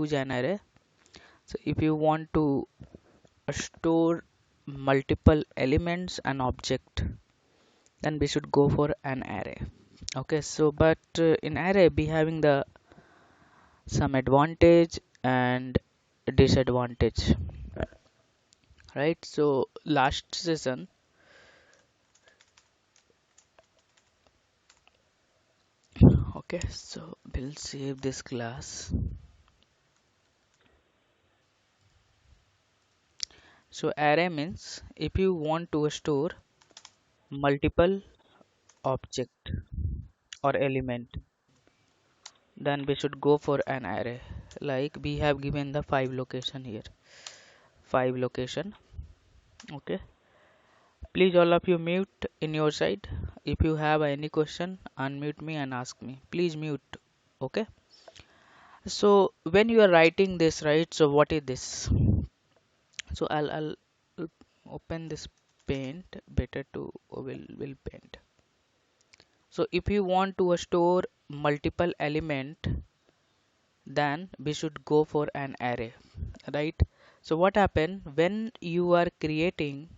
use an array. So if you want to store multiple elements and object, then we should go for an array. Okay, so but in array we having the some advantage and disadvantage, right? So last session, okay, so we'll save this class. So array means if you want to store multiple object or element, then we should go for an array. Like we have given the 5 location here, 5 location. Okay, please all of you mute in your side. If you have any question, unmute me and ask me. Please mute. Okay. So when you are writing this, right? So what is this? So I'll open this paint. Better to will paint. So if you want to store multiple element, then we should go for an array, right? So what happen when you are creating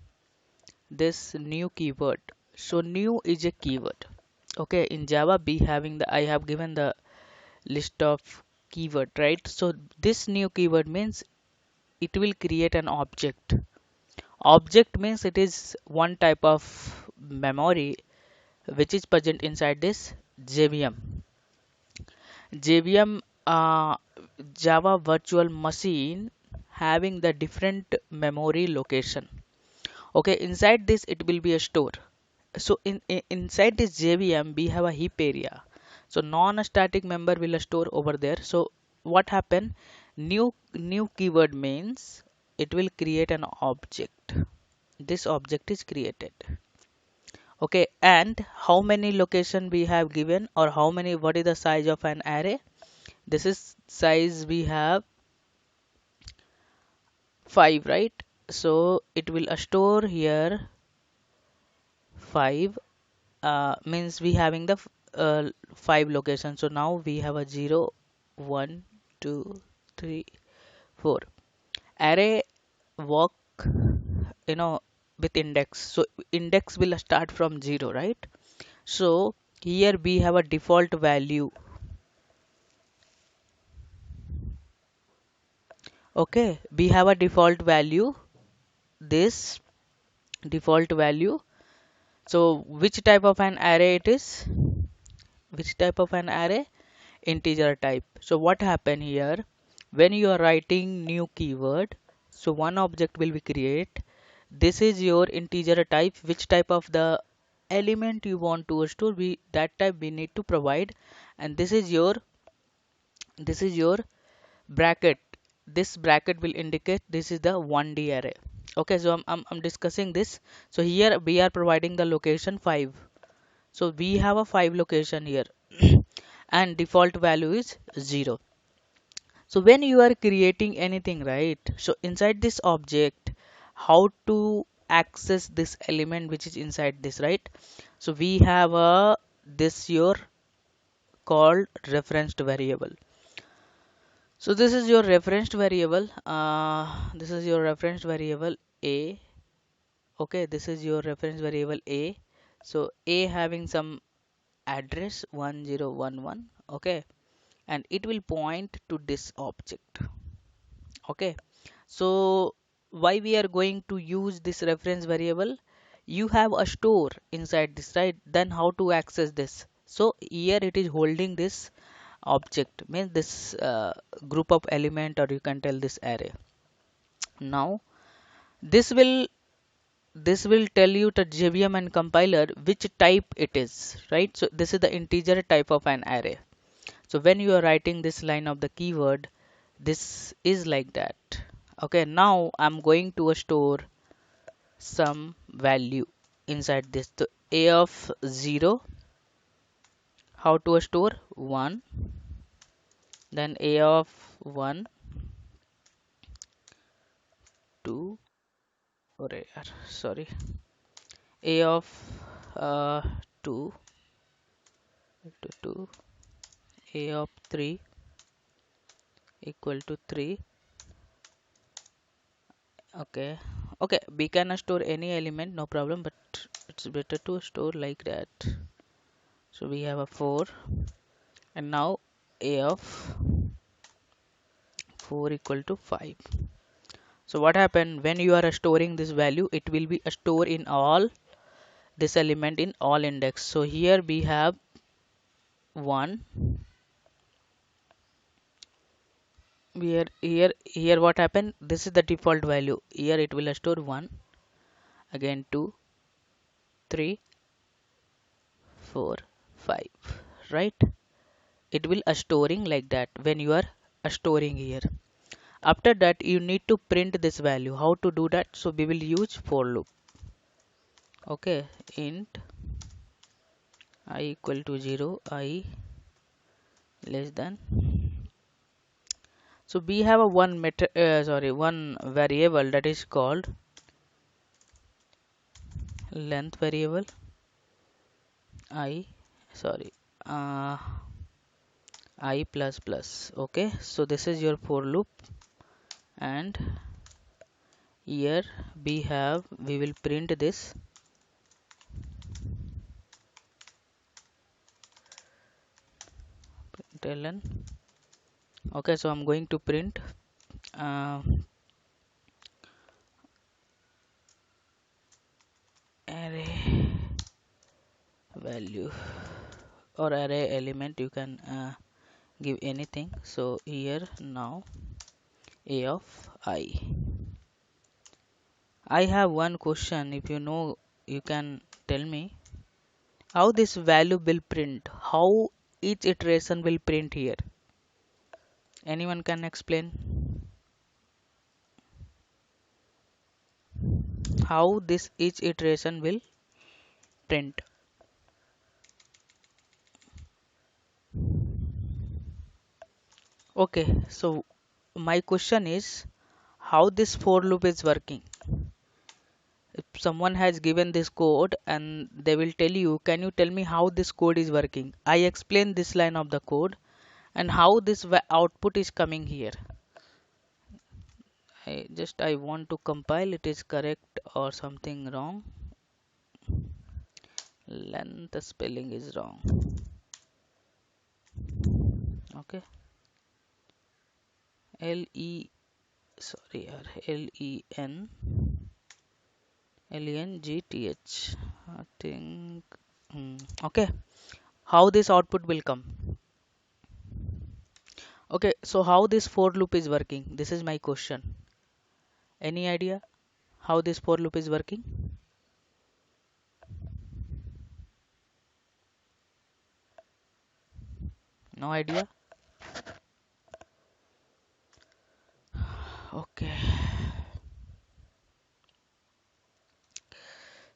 this new keyword? So new is a keyword. Okay, in Java we having the I have given the list of keyword, right? So this new keyword means it will create an object. Object means it is one type of memory which is present inside this JVM. JVM, Java Virtual Machine, having the different memory location. Okay, inside this it will be a store. So inside this JVM we have a heap area. So non-static member will store over there. So what happen? New keyword means it will create an object. This object is created. Okay, and how many location we have given, or how many, what is the size of an array? This is size we have 5, right? So it will store here 5, means we having the 5 locations. So now we have a 0, 1, 2, 3, 4. Array work, you know, with index. So index will start from 0, right? So here we have a default value. Okay, we have a default value, this default value. So which type of an array it is? Which type of an array? Integer type. So what happen here? When you are writing new keyword, so one object will be create. This is your integer type. Which type of the element you want to store, we that type we need to provide. And this is your bracket. This bracket will indicate this is the 1D array. Okay, so I'm discussing this. So here we are providing the location 5. So we have a 5 location here and default value is 0. So when you are creating anything, right? So inside this object, how to access this element which is inside this, right? So we have a this your called referenced variable. So this is your referenced variable. This is your referenced variable A. Okay, this is your reference variable A. So A having some address 1011. Okay, and it will point to this object. Okay, so why we are going to use this reference variable? You have a store inside this, right? Then how to access this? So here it is holding this object, means this group of element, or you can tell this array. Now this will tell you the JVM and compiler which type it is, right? So this is the integer type of an array. So when you are writing this line of the keyword, this is like that. Okay, now I'm going to store some value inside this. So a of 0, how to store 1, then a of 1, 2, or sorry, a of uh, 2 to 2, a of 3, equal to 3. Okay, okay, we can store any element, no problem, but it's better to store like that. So we have a 4, and now a of 4 equal to 5. So what happened when you are storing this value? It will be a store in all this element in all index. So here we have 1. Here what happened? This is the default value. Here it will store 1, again 2, 3, 4, 5, right? It will storing like that when you are storing here. After that you need to print this value. How to do that? So we will use for loop. Okay, int I equal to 0, I less than. So we have a one variable that is called length variable. I sorry uh, I plus plus. Okay, so this is your for loop, and here we will print this println. Okay, so I'm going to print uh, array value or array element. You can give anything. So here now a of I have one question. If you know, you can tell me how this value will print, how each iteration will print here. Anyone can explain how this each iteration will print? Okay, so my question is how this for loop is working. If someone has given this code and they will tell you, can you tell me how this code is working? I explain this line of the code and how this output is coming here. I want to compile it is correct or something wrong. Length spelling is wrong. Okay, L E sorry L E N LENGTH. I think. Okay. How this output will come? Okay. So how this for loop is working? This is my question. Any idea how this for loop is working? No idea. Okay.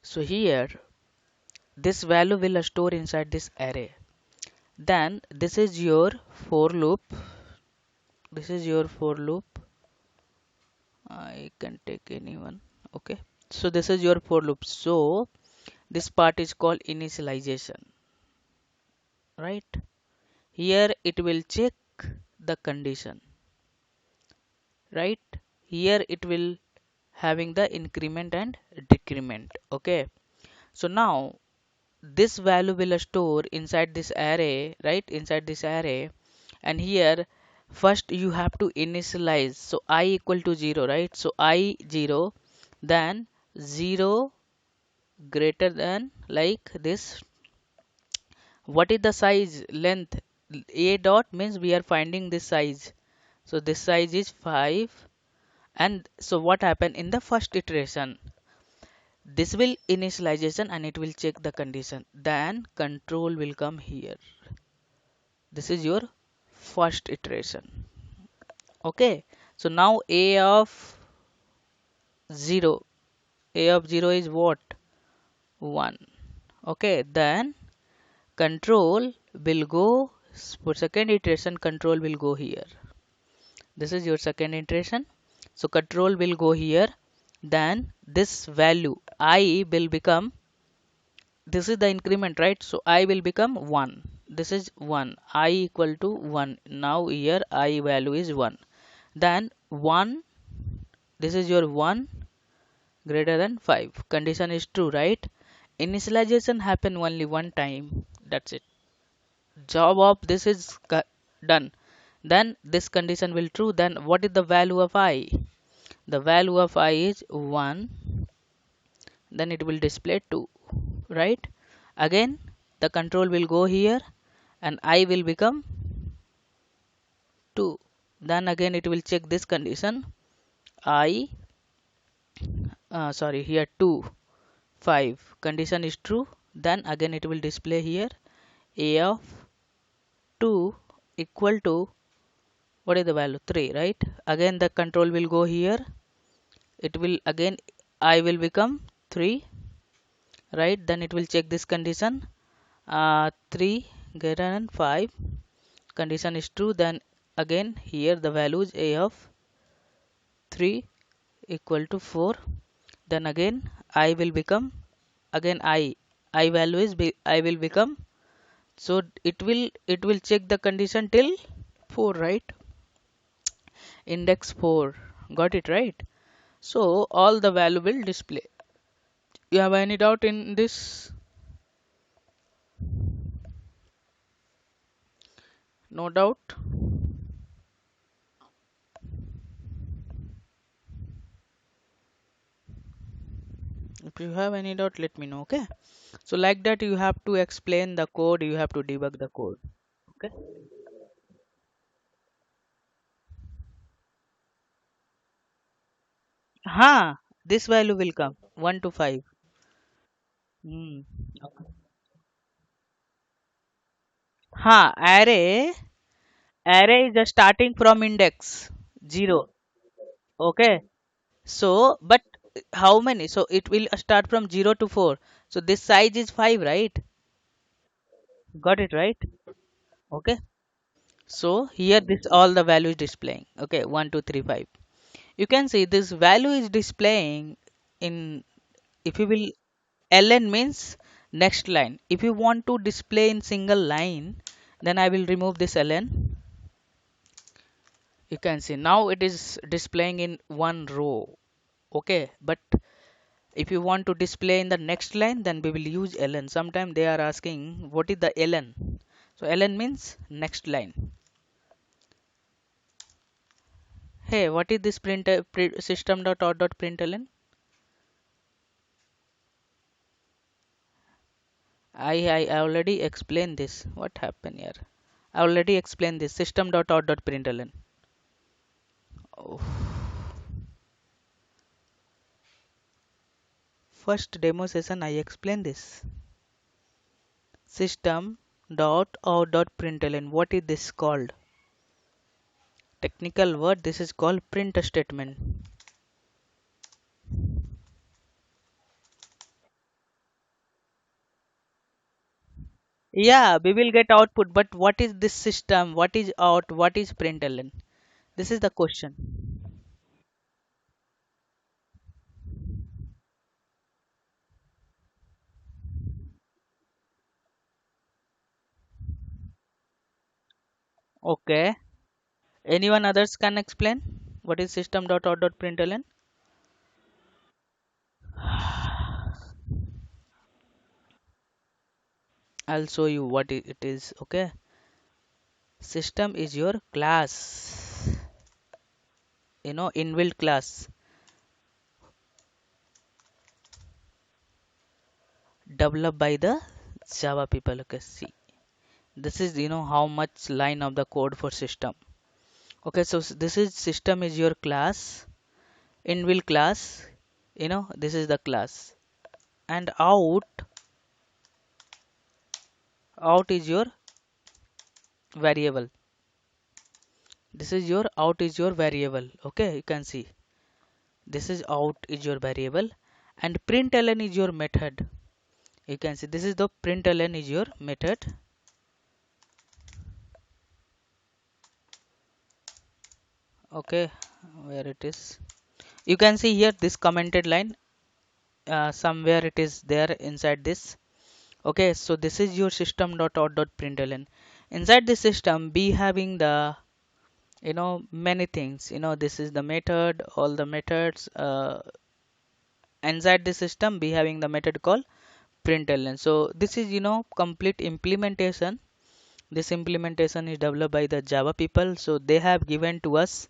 So here this value will store inside this array. Then this is your for loop. This is your for loop. I can take anyone. Okay. So this is your for loop. So this part is called initialization, right? Here it will check the condition, right? Here it will having the increment and decrement. Okay, so now this value will store inside this array, right? Inside this array, and here first you have to initialize. So I equal to 0, right? So I 0, then 0 greater than like this. What is the size length? A dot means we are finding this size. So this size is 5. And so what happened in the first iteration? This will initialization and it will check the condition. Then control will come here. This is your first iteration. Okay. So now A of 0. A of 0 is what? 1. Okay. Then control will go for second iteration. Control will go here. This is your second iteration. So control will go here. Then this value I will become, this is the increment, right? So I will become 1. this is 1, I equal to 1. Now here I value is 1. Then 1, this is your 1 greater than 5. Condition is true, right? Initialization happen only one time. That's it. Job of this is done. Then this condition will true. Then what is the value of I? The value of I is 1. Then it will display 2, right? Again the control will go here and I will become 2. Then again it will check this condition. I sorry, here 2 5 condition is true. Then again it will display here a of 2 equal to what is the value 3, right? Again the control will go here. It will again I will become 3, right? Then it will check this condition. 3 greater than 5 condition is true. Then again here the value is a of 3 equal to 4. Then again I will become again I value is I will become, so it will check the condition till 4, right? Index 4. Got it, right? So all the value will display. You have any doubt in this? No doubt. If you have any doubt, let me know. Okay, so like that you have to explain the code, you have to debug the code. Okay. This value will come 1 to 5. Hmm. Array is the starting from index 0. Okay, so but how many? So it will start from 0 to 4. So this size is 5, right? Got it, right? Okay. So here this all the values displaying. Okay, 1, 2, 3, 5. You can see this value is displaying in, if you will, ln means next line. If you want to display in single line, then I will remove this ln. You can see now it is displaying in one row. Okay, but if you want to display in the next line, then we will use ln. Sometimes they are asking what is the ln. So ln means next line. Hey, what is this system dot out dot println? I already explained this. What happened here? I already explained this system dot out dot println. Oh, first demo session I explained this. System dot out dot println. What is this called? Technical word. This is called print statement. Yeah, we will get output, but what is this system? What is out? What is println? This is the question. Okay. Anyone others can explain what is system dot out dot println? I'll show you what it is. Okay. System is your class. Inbuilt class developed by the Java people. Okay. See, this is how much line of the code for system. Okay. So this is system is your class. Inbuilt class. This is the class, and out is your variable. This is your out is your variable. Okay, you can see this is out is your variable, and println is your method. You can see this is the println is your method. Okay, where it is, you can see here this commented line, somewhere it is there inside this. Okay, so this is your system dot out dot println. Inside the system, be having the many things. This is the method, all the methods. Inside the system, be having the method called println. So this is complete implementation. This implementation is developed by the Java people. So they have given to us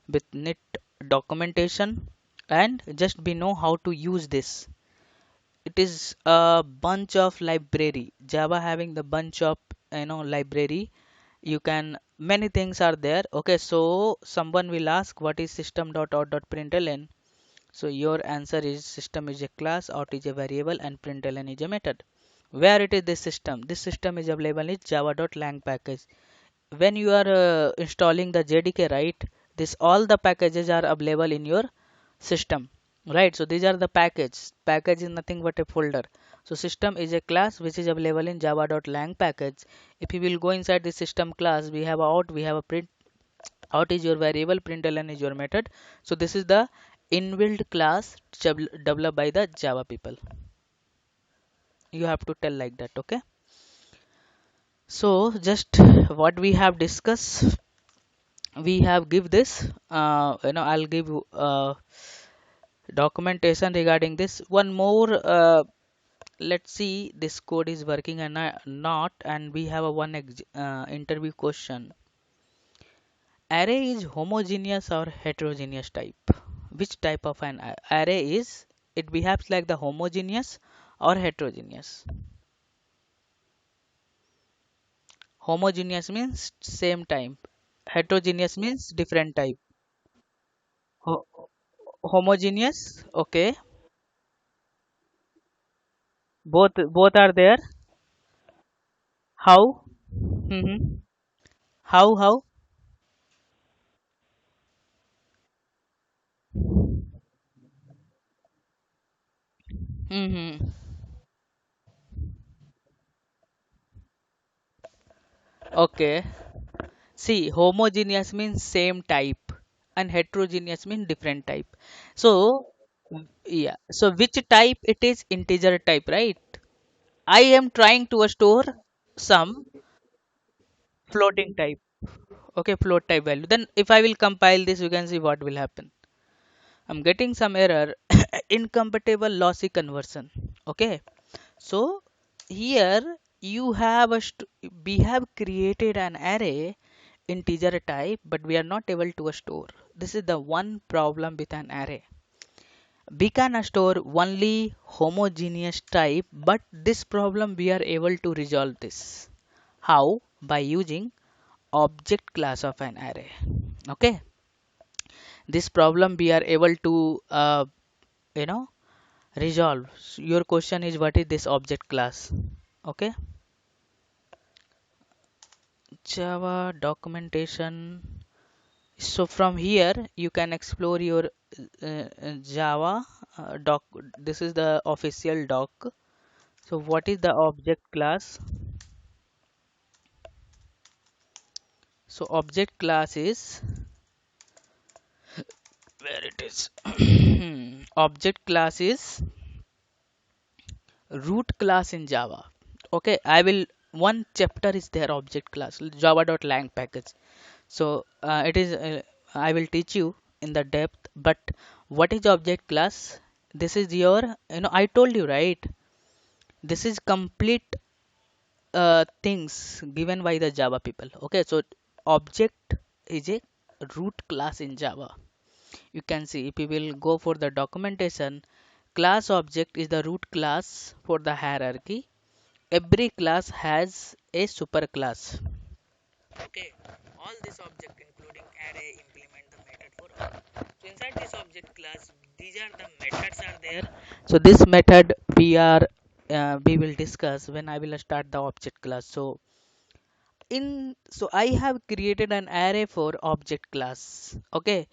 with neat documentation, and just we know how to use this. It is a bunch of library. Java having the bunch of library. You can many things are there. Okay, so someone will ask what is system dot out dot println. So your answer is system is a class, out is a variable, and println is a method. Where it is this system? This system is available in java.lang package. When you are installing the JDK, right? This all the packages are available in your system, right? So these are the package. Package is nothing but a folder. So system is a class which is available in java.lang package. If you will go inside the system class, we have a out, we have a print. Out is your variable, println is your method. So this is the inbuilt class developed by the Java people. You have to tell like that, okay? So just what we have discussed, we have give this. I'll give you documentation regarding this. One more. Let's see this code is working and not. And we have a interview question. Array is homogeneous or heterogeneous type? Which type of an array is? It behaves like the homogeneous or heterogeneous? Homogeneous means same type. Heterogeneous means different type. Ho- Homogeneous, okay. Both are there. How? Mm-hmm. How? Mm-hmm. Okay. See, homogeneous means same type, and heterogeneous means different type. So, yeah. So which type it is? Integer type, right? I am trying to store some floating type. Okay, float type value. Then if I will compile this, you can see what will happen. I'm getting some error. Incompatible lossy conversion. Okay. So here you have we have created an array integer type, but we are not able to store. This is the one problem with an array. We can store only homogeneous type, but this problem we are able to resolve this. How? By using object class of an array. Okay. This problem we are able to you know resolve. So your question is what is this object class? Okay. Java documentation. So from here you can explore your Java doc. This is the official doc. So what is the object class? So object class is where it is. Object class is root class in Java. Okay, I will one chapter is there object class java.lang package. So it is I will teach you in the depth. But what is object class? This is your I told you, right? This is complete things given by the Java people. Okay, so object is a root class in Java. You can see if you will go for the documentation, class object is the root class for the hierarchy. Every class has a super class. Okay, all this object including array implement the method for all. So inside this object class, these are the methods are there. So this method we will discuss when I will start the object class. So I have created an array for object class. Okay,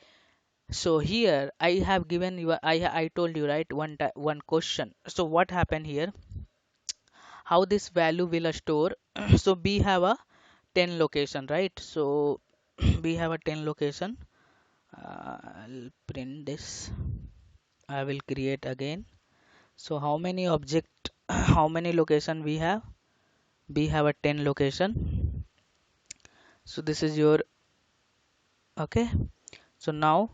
so here I have given you I told you, right, one question. So what happened here? How this value will store? So we have a 10 location, right? So we have a 10 location. I'll print this. I will create again. So how many object? how many location we have? We have a 10 location. So this is your, okay. So now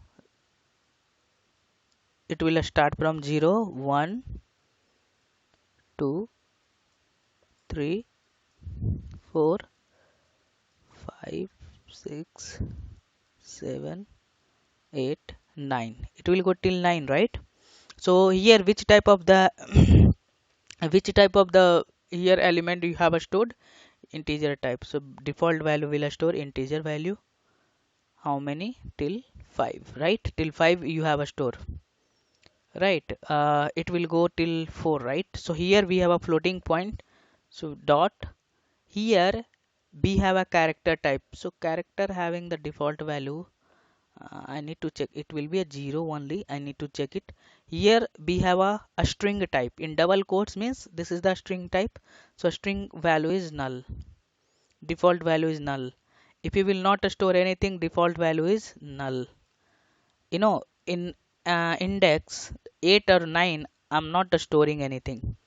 it will start from 0, 1, 2, 3, 4, 5, 6, 7, 8, 9. It will go till 9, right? So here which type of the which type of the here element you have stored? Integer type. So default value will store integer value. How many? Till 5, right? Till 5 you have a store, right? It will go till 4, right? So here we have a floating point. So dot, here we have a character type. So character having the default value, I need to check, it will be a 0 only. I need to check it. Here we have a string type. In double quotes means this is the string type. So string value is null. Default value is null. If you will not store anything, default value is null. In index 8 or 9, I'm not storing anything.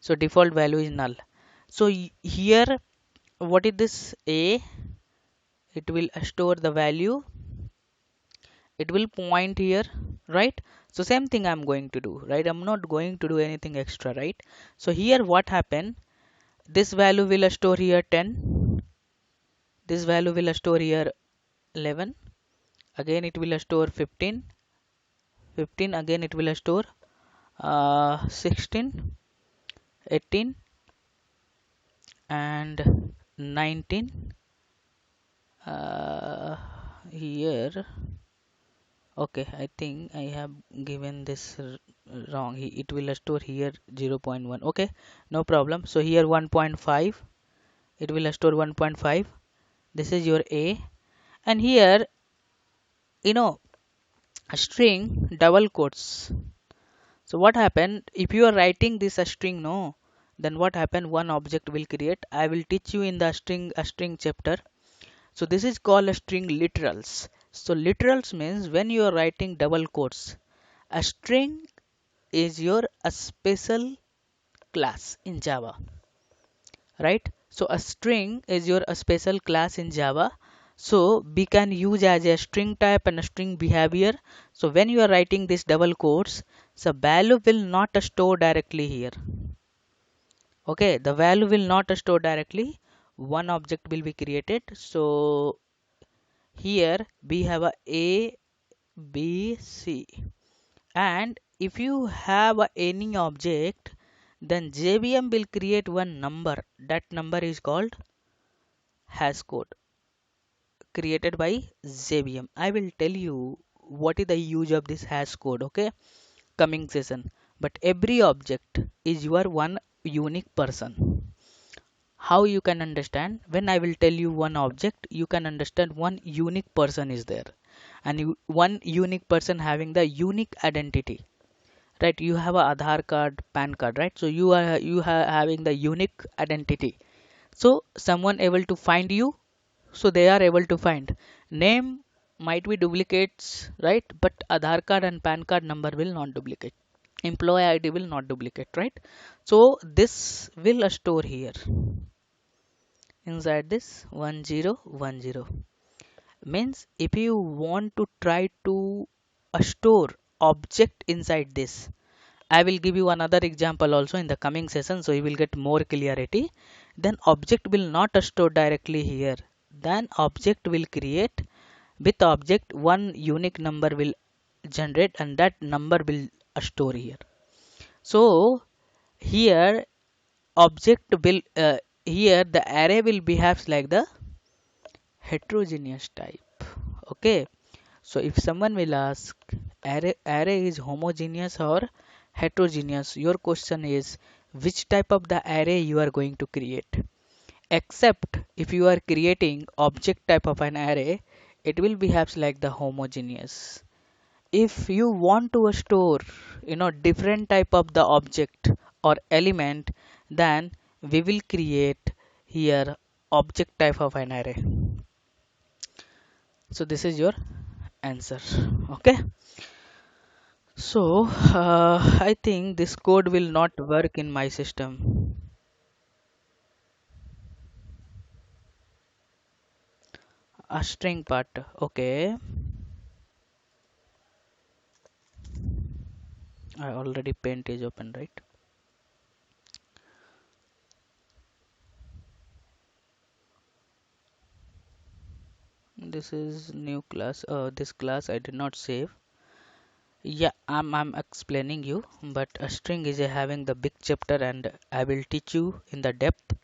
So default value is null. So here, what is this A? It will store the value. It will point here, right? So same thing I'm going to do, right? I'm not going to do anything extra, right? So here what happened? This value will store here 10. This value will store here 11. Again it will store 15. 15 again it will store 16, 18 and 19. uh, Here, okay, I think I have given this wrong. It will store here 0.1. Okay, no problem. So here 1.5, it will store 1.5. This is your A. And here, you know a string double quotes. So what happened if you are writing this a string, no, then what happened, one object will create. I will teach you in the string chapter. So this is called a string literals. So literals means when you are writing double quotes, a string is your a special class in Java, right? So a string is your a special class in Java. So we can use as a string type and a string behavior. So when you are writing this double quotes, the value will not store directly here. Okay, the value will not store directly. One object will be created. So here we have a B, C. And if you have any object, then JVM will create one number. That number is called hash code created by JVM. I will tell you what is the use of this hash code, okay, coming session. But every object is your one unique person. How you can understand? When I will tell you one object, you can understand one unique person is there, and one unique person having the unique identity, right? You have a Aadhaar card, PAN card, right? So you are having the unique identity. So someone able to find you, so they are able to find. Name might be duplicates, right? But Aadhaar card and PAN card number will not duplicate. Employee ID will not duplicate, right? So this will store here inside this 1010. Means if you want to try to store object inside this, I will give you another example also in the coming session, so you will get more clarity. Then object will not store directly here. Then object will create, with object one unique number will generate, and that number will store here. So here object will here the array will behave like the heterogeneous type. Okay. So if someone will ask array is homogeneous or heterogeneous, your question is which type of the array you are going to create. Except if you are creating object type of an array, it will behave like the homogeneous. If you want to store different type of the object or element, then we will create here object type of an array. So this is your answer. Okay. So I think this code will not work in my system. A string part. Okay, I already paint is open, right? This is new class. This class I did not save. Yeah, I'm explaining you, but a string is having the big chapter, and I will teach you in the depth.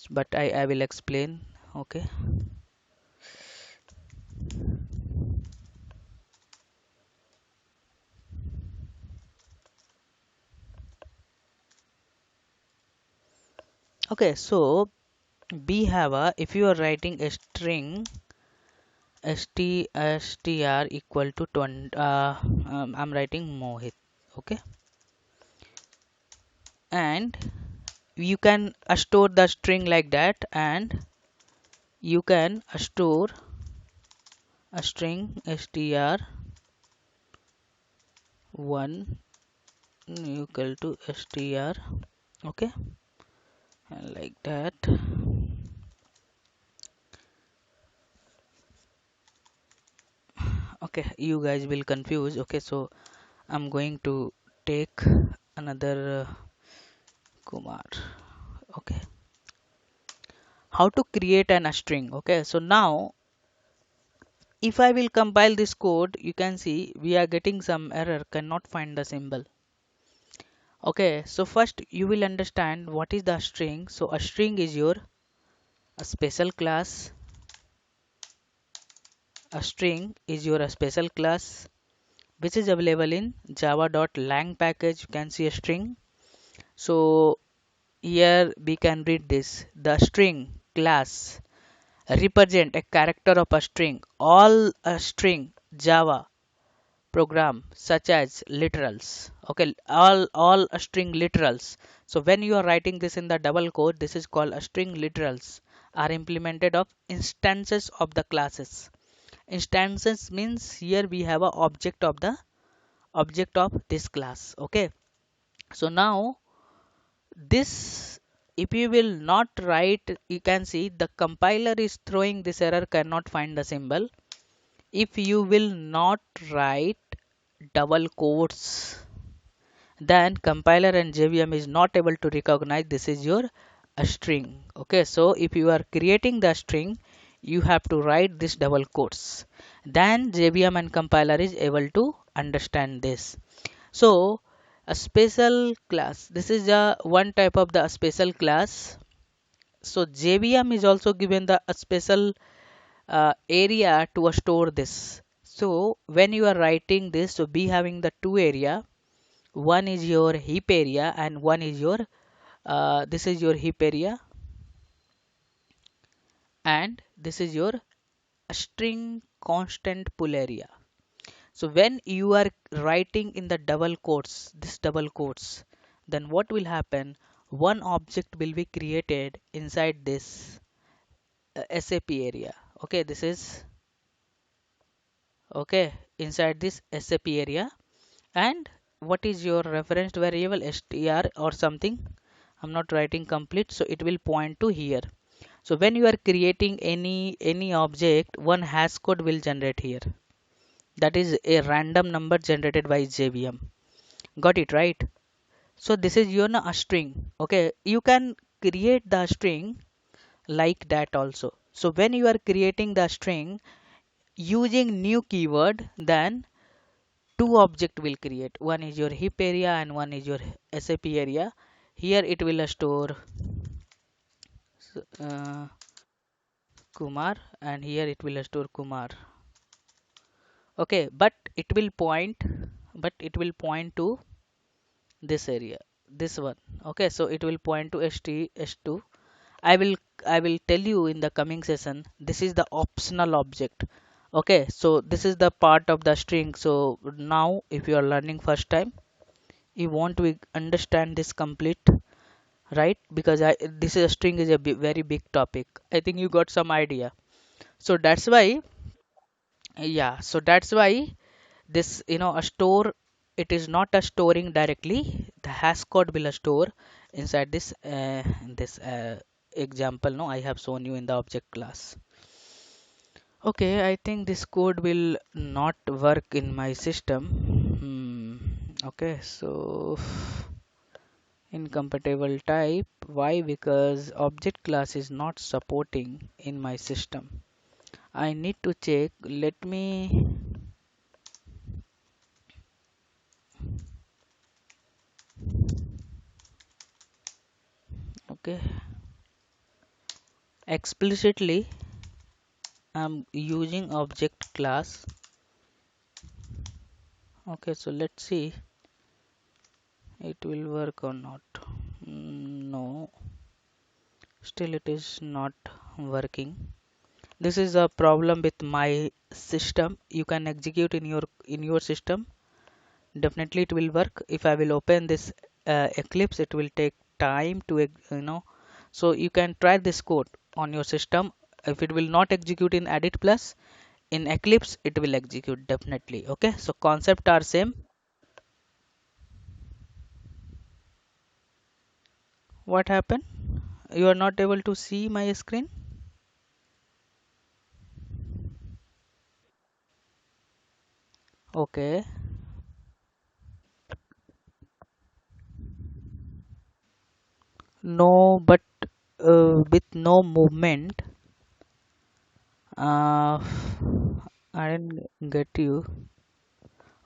But I will explain. Okay. Okay. So we have a, if you are writing a string str equal to 20, I'm writing Mohit. Okay, and you can store the string like that, and you can store a string str1 equal to str. Okay, and like that. Okay, you guys will confuse. Okay, so I'm going to take another Kumar. Okay, how to create an a string. Okay, so now if I will compile this code, you can see we are getting some error, cannot find the symbol. Okay, so first you will understand what is the string. So a string is your a special class. A string is your a special class which is available in java.lang package. You can see a string. So here we can read this. The string class represent a character of a string. All a string Java program such as literals. Okay, all a string literals. So when you are writing this in the double quote, this is called a string literals are implemented of instances of the classes. Instances means here we have a object of this class. Okay, so now this, if you will not write, you can see the compiler is throwing this error, cannot find the symbol. If you will not write double quotes, then compiler and JVM is not able to recognize this is your a string. Okay, so if you are creating the string, you have to write this double quotes. Then JVM and compiler is able to understand this. So a special class. This is a one type of the special class. So JVM is also given the a special area to store this. So when you are writing this, so be having the two area. One is your heap area and one is your this is your heap area, and this is your string constant pool area. So when you are writing in the double quotes, this double quotes, then what will happen? One object will be created inside this SAP area. Okay, this is okay inside this SAP area. And what is your reference variable str or something? I'm not writing complete, so it will point to here. So when you are creating any object, one hash code will generate here. That is a random number generated by JVM. Got it right? So this is your a string. Okay, you can create the string like that also. So when you are creating the string using new keyword, then two object will create. One is your heap area and one is your SAP area. Here it will store uh, Kumar, and here it will store Kumar. Okay, but it will point to this area, this one. Okay, so it will point to st2. I will tell you in the coming session, this is the optional object. Okay, so this is the part of the string. So now if you are learning first time, you want to understand this complete, right? Because this is a string is a very big topic. I think you got some idea. So that's why, yeah, so that's why this, a store it is not a storing directly. The hash code will store inside this example. No, I have shown you in the object class. Okay, I think this code will not work in my system. Okay, so incompatible type. Why? Because object class is not supporting in my system. I need to check. Let me. Okay, explicitly I'm using object class. Okay, so let's see it will work or not. No, still it is not working. This is a problem with my system. You can execute in your system. Definitely it will work. If I will open this Eclipse, it will take time to so you can try this code on your system. If it will not execute in Edit Plus, in Eclipse it will execute definitely. Okay, so concept are same. What happened? You are not able to see my screen? Okay. No, but with no movement. Uh, I didn't get you.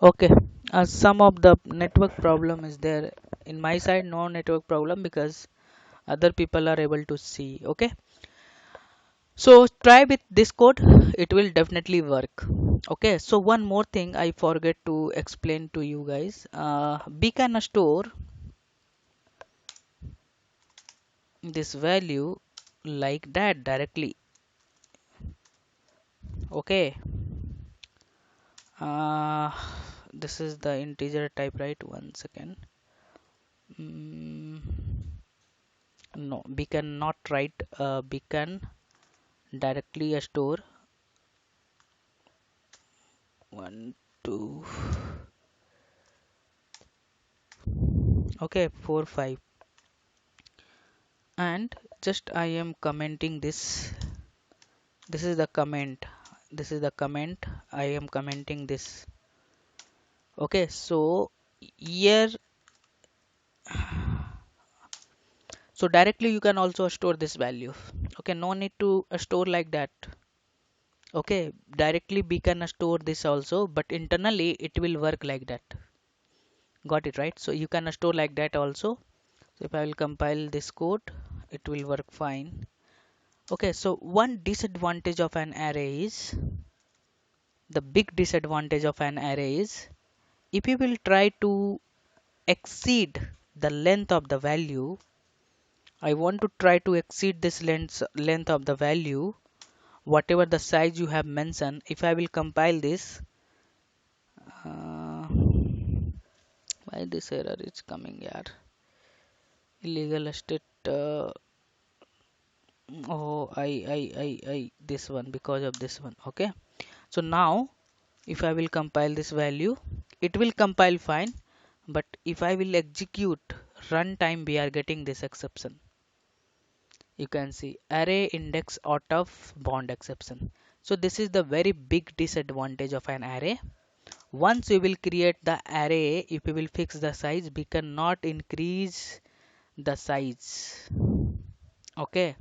Okay. Some of the network problem is there. In my side, no network problem because other people are able to see. Okay. So try with this code. It will definitely work. Okay. So one more thing I forget to explain to you guys. We can store this value like that directly. Okay. uh, this is the integer type, right? One second. mm, no, we cannot write we can directly store 1 2 okay 4 5 and just I am commenting this is the comment, this is the comment I am commenting this. Okay, so here, so directly you can also store this value. Okay, no need to store like that. Okay, directly we can store this also, but internally it will work like that. Got it, right? So you can store like that also. So if I will compile this code, it will work fine. Okay, so one disadvantage of an array is, the big disadvantage of an array is, if you will try to exceed the length of the value, I want to try to exceed this length of the value, whatever the size you have mentioned. If I will compile this, uh, why this error is coming here? Illegal state. Oh, I this one, because of this one. Okay. So now, if I will compile this value, it will compile fine. But if I will execute runtime, we are getting this exception. You can see array index out of bound exception. So this is the very big disadvantage of an array. Once you will create the array, if you will fix the size, we cannot increase the size. Okay,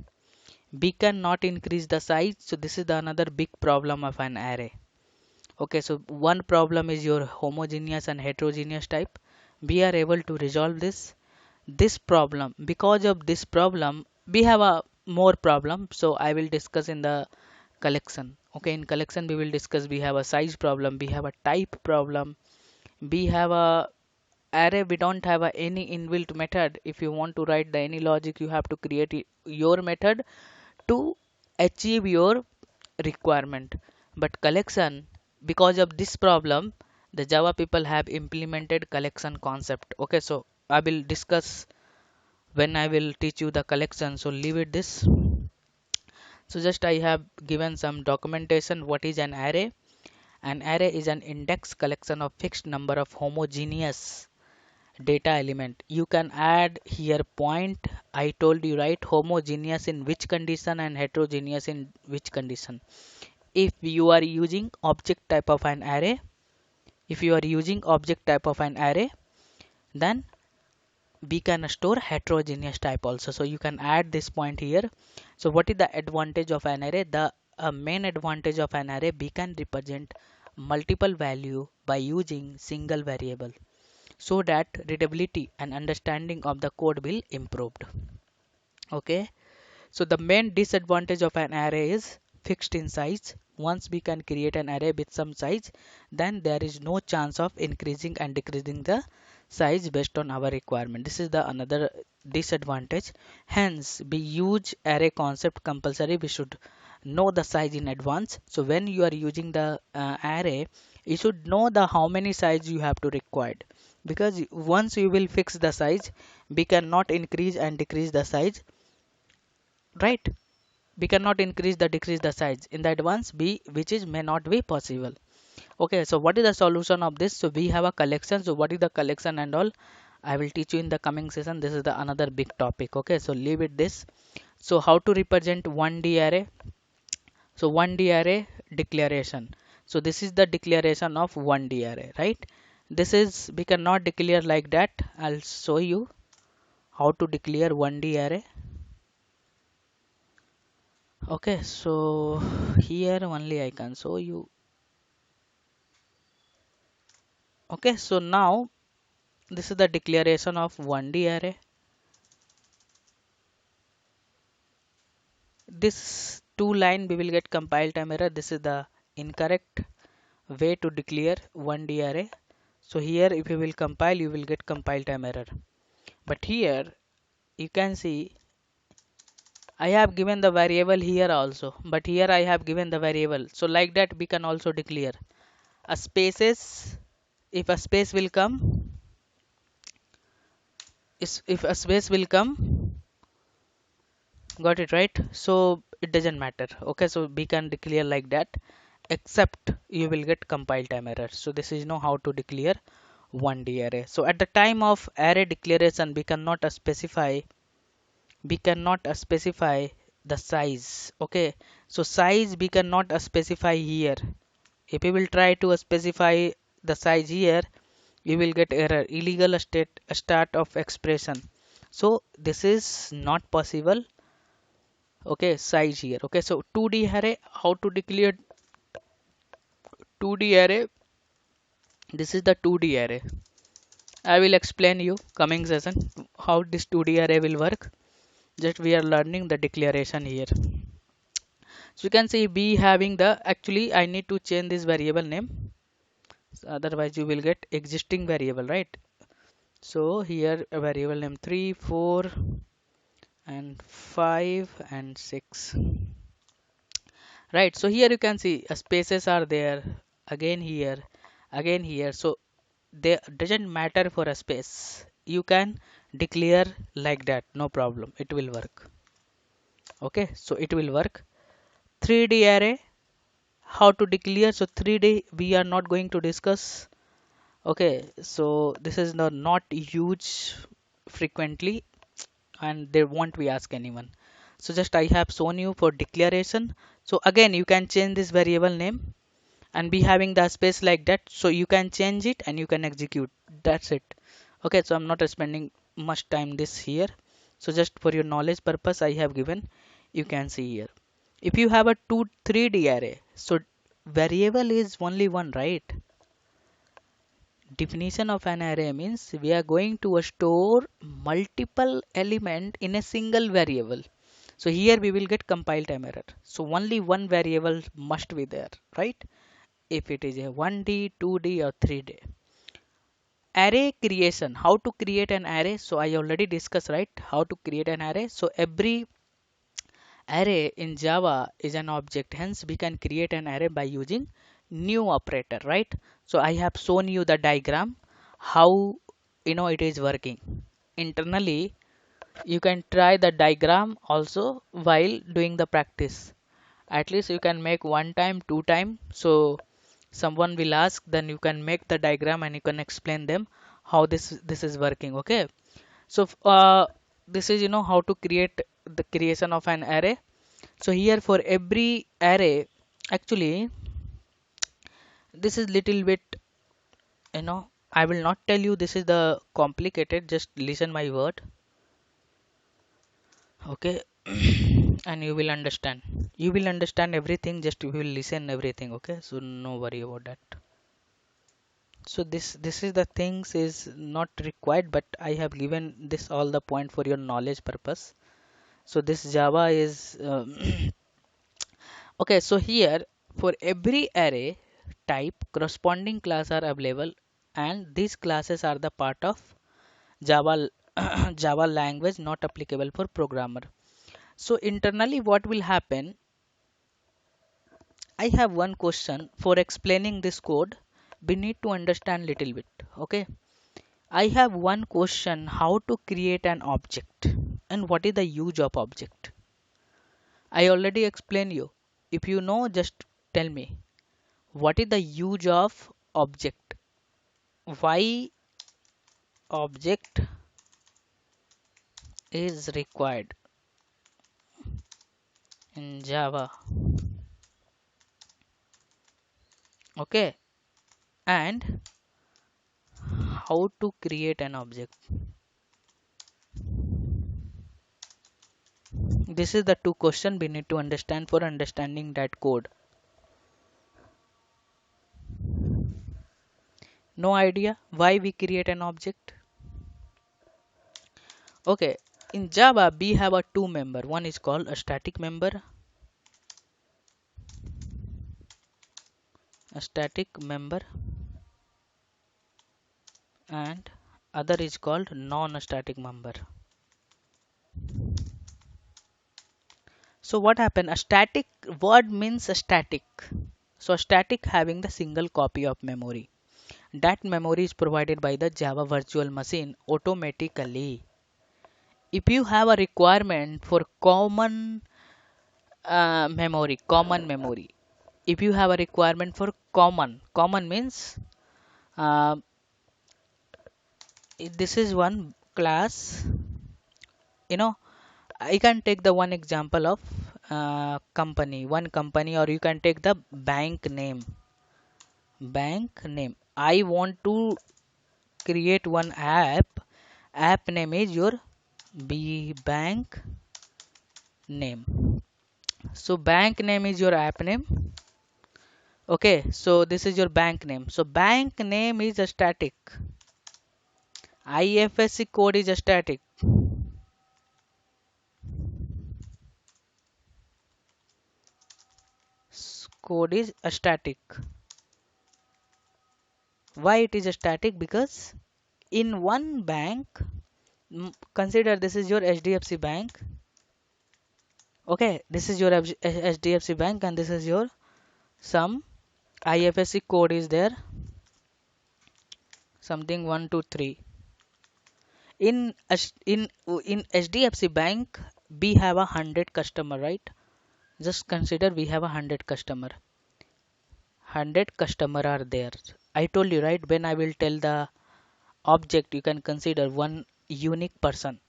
we cannot increase the size. So this is the another big problem of an array. Okay, so one problem is your homogeneous and heterogeneous type. We are able to resolve this problem. Because of this problem, we have a more problem, so I will discuss in the collection. Okay, in collection we will discuss. We have a size problem, we have a type problem, we have a array. We don't have any inbuilt method. If you want to write the any logic, you have to create your method to achieve your requirement. But collection, because of this problem, the Java people have implemented collection concept. Okay, so I will discuss when I will teach you the collection, so leave it this. So just I have given some documentation what is an array. An array is an index collection of fixed number of homogeneous data element. You can add here point. I told you, right, homogeneous in which condition and heterogeneous in which condition. If you are using object type of an array, then we can store heterogeneous type also. So you can add this point here. So what is the advantage of an array? The main advantage of an array, we can represent multiple value by using single variable, so that readability and understanding of the code will improved. Okay, so the main disadvantage of an array is fixed in size. Once we can create an array with some size, then there is no chance of increasing and decreasing the size based on our requirement. This is the another disadvantage. Hence, we use array concept compulsory. We should know the size in advance. So when you are using the array, you should know the how many size you have to required, because once you will fix the size, we cannot increase and decrease the size, right? We cannot increase the decrease the size in the advance b, which is may not be possible. Okay, so what is the solution of this? So we have a collection. So what is the collection and all, I will teach you in the coming session. This is the another big topic. Okay, so leave it this. So how to represent 1D array? So 1D array declaration. So this is the declaration of 1D array, right? This is, we cannot declare like that. I'll show you how to declare 1D array. Okay, so here only I can show you. Okay, so now this is the declaration of 1D array. This two line we will get compile time error. This is the incorrect way to declare 1D array. So here if you will compile, you will get compile time error. But here you can see I have given the variable here also, but here I have given the variable. So like that we can also declare a spaces. If a space will come, if a space will come, got it right? So it doesn't matter. Okay, so we can declare like that, except you will get compile time error. So this is know how to declare 1D array. So at the time of array declaration, we cannot specify the size. Okay, so size we cannot specify here. If we will try to specify the size here, you will get error, illegal state start of expression. So this is not possible. Okay, size here. Okay, so 2D array, how to declare 2D array? This is the 2D array. I will explain you coming session how this 2D array will work. Just we are learning the declaration here. So you can see B having the, actually I need to change this variable name. Otherwise you will get existing variable, right? So here a variable name 3, 4 and 5 and 6. Right, so here you can see spaces are there, again here. So they doesn't matter for a space, you can declare like that, no problem, it will work. Okay, so it will work. 3D array, how to declare? So 3D we are not going to discuss. Okay, so this is not used frequently, and they won't be ask anyone. So just I have shown you for declaration. So again you can change this variable name and be having the space like that, so you can change it and you can execute, that's it. Okay, so I'm not spending much time this here. So just for your knowledge purpose I have given, you can see here. If you have a 3D array, so variable is only one, right? Definition of an array means we are going to store multiple element in a single variable. So here we will get compile time error. So only one variable must be there, right? If it is a 1D, 2D or 3D. Array creation, how to create an array? So I already discussed, right, how to create an array. So every array in Java is an object, hence we can create an array by using new operator, right? So I have shown you the diagram how it is working. Internally you can try the diagram also while doing the practice. At least you can make one time, two time. So someone will ask, then you can make the diagram and you can explain them how this is working. Okay, so this is how to create the creation of an array. So here for every array, actually this is little bit, I will not tell you this is the complicated, just listen my word. Okay. And you will understand everything, just you will listen everything. Okay, so no worry about that. So this is the things is not required, but I have given this all the point for your knowledge purpose. So this Java is okay. So here for every array type, corresponding class are available, and these classes are the part of Java Java language, not applicable for programmer. So internally what will happen, I have one question for explaining this code. We need to understand little bit. Okay. I have one question, how to create an object and what is the use of object. I already explained you. If you know, just tell me what is the use of object. Why object is required in Java. Okay. And how to create an object. This is the two question we need to understand for understanding that code. No idea why we create an object? Okay, in Java we have a two member. One is called a static member, and other is called non-static member. So what happened? A static word means a static. So a static having the single copy of memory. That memory is provided by the Java virtual machine automatically. If you have a requirement for common memory. If you have a requirement for common means uh, this is one class. You know, I can take the one example of one company, or you can take the bank name. Bank name. I want to create one app. App name is your B bank name. So bank name is your app name. Okay, so this is your bank name. So bank name is a static. IFSC code is a static. Code is a static. Why it is a static? Because in one bank, consider this is your HDFC bank. Okay, this is your HDFC bank, and this is your some IFSC code is there, something 123. In HDFC bank we have 100 customer, right? Just consider we have 100 customer. 100 customer are there. I told you, right, when I will tell the object, you can consider one unique person,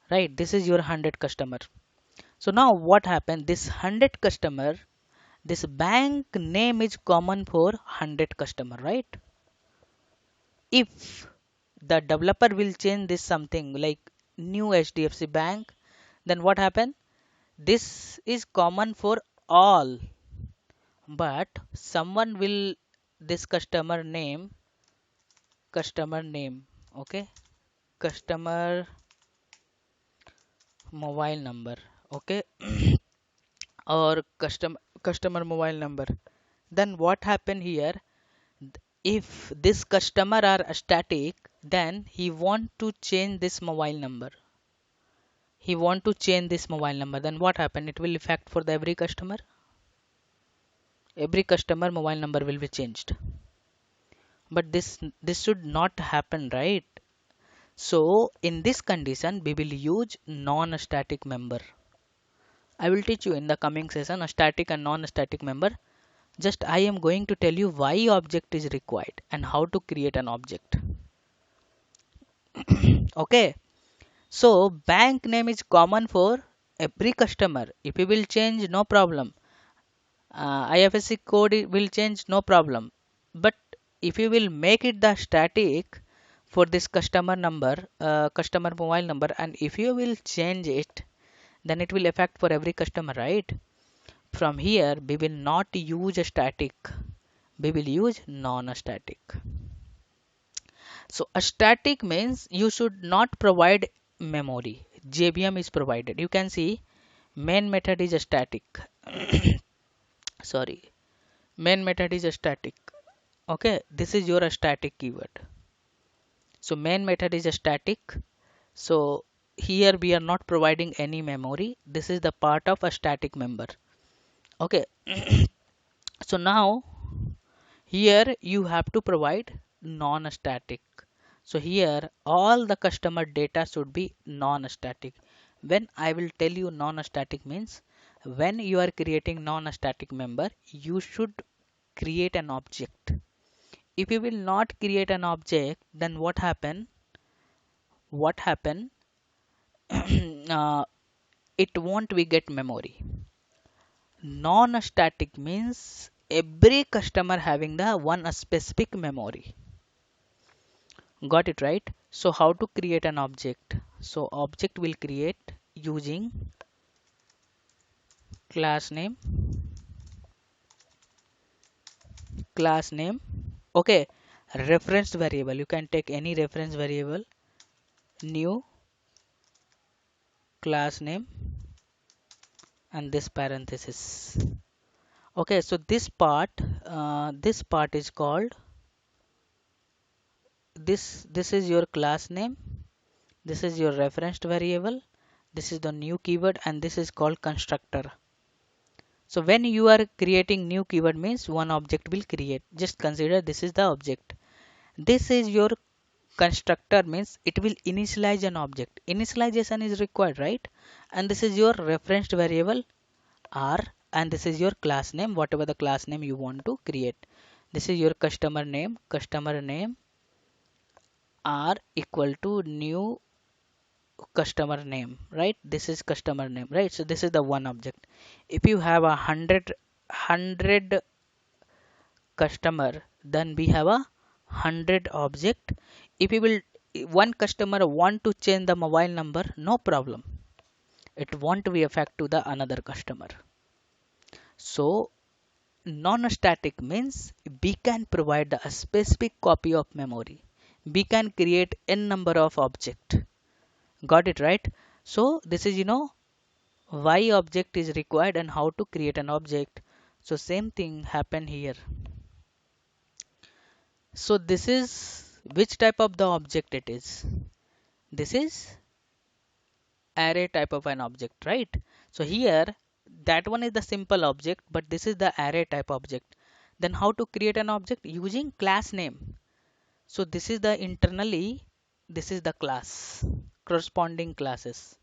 right? This is your 100 customer. So now what happened, this 100 customer, this bank name is common for 100 customer, right? If the developer will change this something like new HDFC bank, then what happen, this is common for all, but someone will this customer name, okay, customer mobile number, okay, or customer mobile number. Then what happen here, if this customer are static, then he want to change this mobile number, then what happen, it will affect for the every customer mobile number will be changed. But this should not happen, right? So in this condition we will use non-static member. I will teach you in the coming session a static and non-static member. Just I am going to tell you why object is required and how to create an object. Okay. So bank name is common for every customer. If you will change, no problem. IFSC code will change, no problem. But if you will make it the static for this customer number, customer mobile number, and if you will change it, then it will affect for every customer, right? From here, we will not use a static. We will use non-static. So a static means you should not provide memory. JVM is provided. You can see main method is a static. Sorry, main method is a static. Okay, this is your static keyword. So main method is a static. So here we are not providing any memory. This is the part of a static member. Okay. So now here you have to provide non-static. So here all the customer data should be non-static. When I will tell you non-static means when you are creating non-static member, you should create an object. If you will not create an object, then what happen? What happen? It won't be get memory. Non-static means every customer having the one specific memory. Got it right? So how to create an object? So object will create using class name, class name. Okay, reference variable. You can take any reference variable, new class name, and this parenthesis. Okay, so this part is called this is your class name, this is your referenced variable, this is the new keyword, and this is called constructor. So when you are creating new keyword means one object will create. Just consider this is the object. This is your constructor means it will initialize an object. Initialization is required, right? And this is your referenced variable R, and this is your class name, whatever the class name you want to create. This is your customer name R equal to new customer name, right? This is customer name, right? So this is the one object. If you have a hundred customer, then we have a 100 object. If you will one customer want to change the mobile number, no problem. It won't be affect to the another customer. So non-static means we can provide a specific copy of memory. We can create n number of object. Got it right? So this is why object is required and how to create an object. So same thing happen here. So this is which type of the object it is. This is array type of an object, right? So here that one is the simple object, but this is the array type object. Then how to create an object using class name. So this is the internally, this is the class, corresponding classes.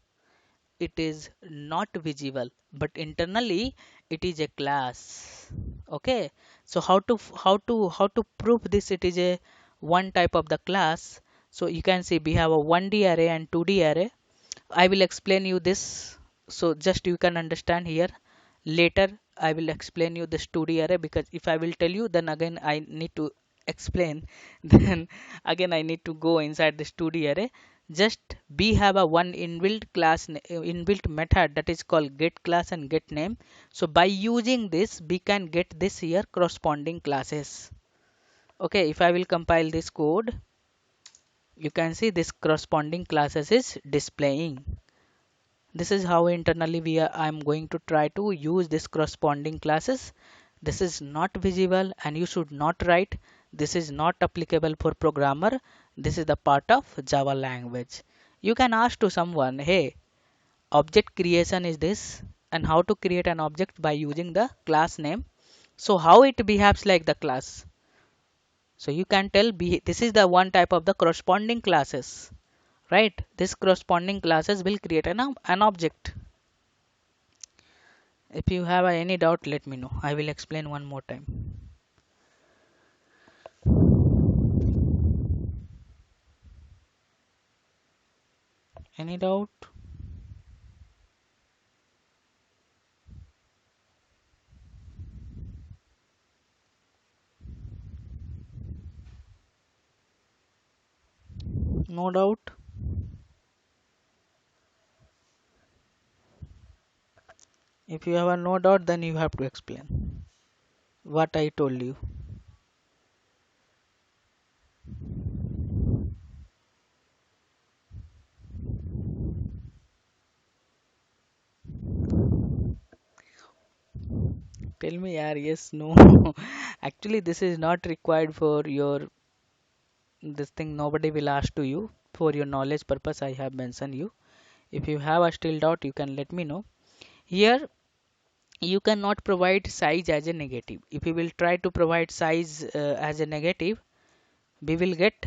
It is not visible, but internally it is a class. Okay. So how to prove this? It is a one type of the class. So you can see we have a 1D array and 2D array. I will explain you this. So just you can understand here. Later I will explain you this 2D array, because if I will tell you, then again I need to explain. Then again I need to go inside this 2D array. Just we have a one inbuilt class, inbuilt method, that is called get class and get name. So by using this we can get this here corresponding classes. Okay, if I will compile this code, you can see this corresponding classes is displaying. This is how internally I'm going to try to use this corresponding classes. This is not visible and you should not write. This is not applicable for programmer. This is the part of Java language. You can ask to someone, hey, object creation is this, and how to create an object by using the class name. So how it behaves like the class. So you can tell this is the one type of the corresponding classes, right? This corresponding classes will create an object. If you have any doubt, let me know. I will explain one more time. Any doubt? No doubt? If you have a no doubt, then you have to explain what I told you. Tell me, yaar, yes, no. Actually, this is not required for your this thing. Nobody will ask to you. For your knowledge purpose, I have mentioned you. If you have a still doubt, you can let me know. Here, you cannot provide size as a negative. If you will try to provide size as a negative, we will get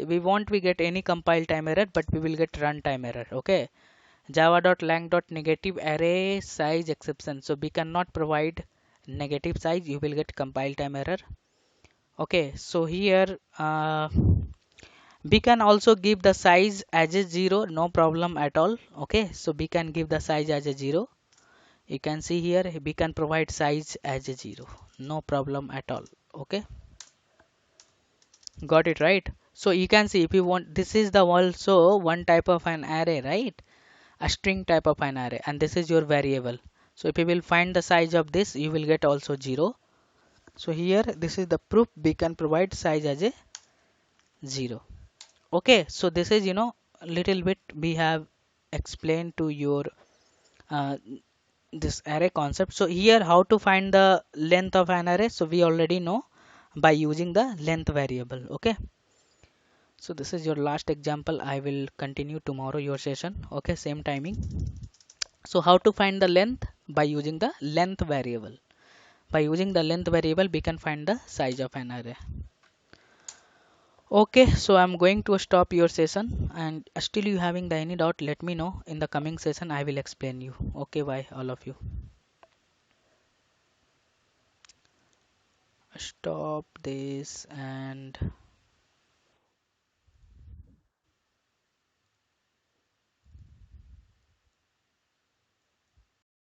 we won't we get any compile time error, but we will get runtime error. Okay, java.lang.negative array size exception. So we cannot provide negative size. You will get compile time error. Okay, so here we can also give the size as a 0, no problem at all. Okay, so we can give the size as a 0. You can see here we can provide size as a 0, no problem at all. Okay, got it right. So you can see if you want, this is the also one type of an array, right? A string type of an array, and this is your variable. So if you will find the size of this, you will get also 0. So here this is the proof we can provide size as a 0. Okay, so this is a little bit we have explained to your uh, this array concept. So here how to find the length of an array, so we already know by using the length variable. Okay, so this is your last example. I will continue tomorrow your session. Okay, same timing. So how to find the length? By using the length variable. By using the length variable, we can find the size of an array. Okay, so I'm going to stop your session, and still you having the any doubt, let me know. In the coming session I will explain you. Okay, bye all of you. Stop this and